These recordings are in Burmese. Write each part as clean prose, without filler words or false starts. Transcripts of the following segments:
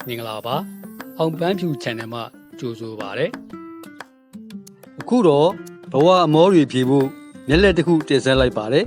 မင်္ဂလာပါအောင်ပန်းဖြူ channel မှာကြိုဆိုပါရစေအခုတော့ဘဝအမောတွေဖြေဖို့မျက်လက်တစ်ခုတင်ဆက်လိုက်ပါတယ်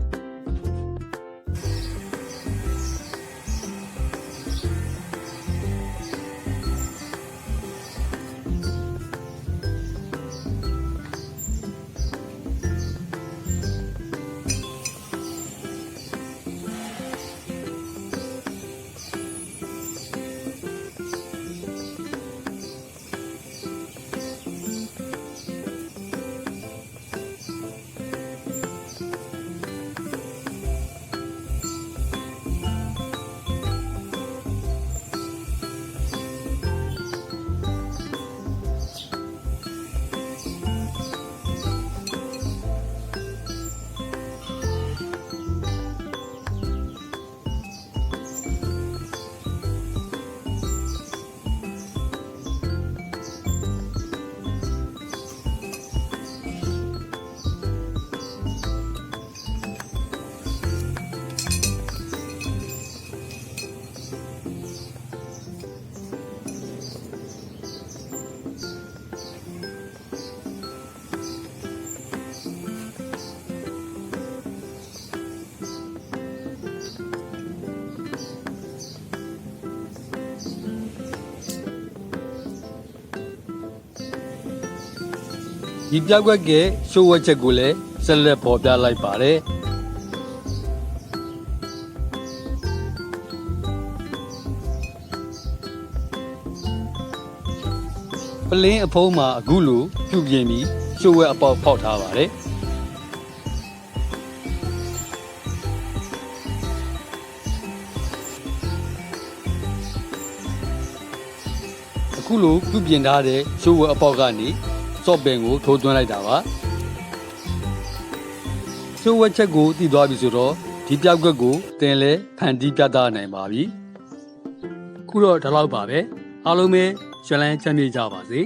ဒီပြောက်ကရဲ့ရှိုးဝက်ချက်ကိုလည်းဆက်လက်ပေါ်ပြလိုက်ပါတယ်ပလင်းအဖုံးမှာအခုလိုပြုပြင်ပြီးရှိုးဝက်အပေါက်ဖောက်ထားပါတယ်အခုလိုပြုပြင်ထားတဲ့ရှိုးဝက်အပေါက်ကနေစော့ပင်ကိုထိုးသွင်းလိုက်တာပါရှိုးဝက်ချက်ကိုတည်သွားပြီဆိုတော့ဒီပြောက်ကွက်ကိုတင်လဲဖန်တီးပြသနိုင်ပါပြီခုတော့ဒီလောက်ပါပဲအားလုံးပဲရွှင်လန်းချမ်းမြေ့ကြပါစေ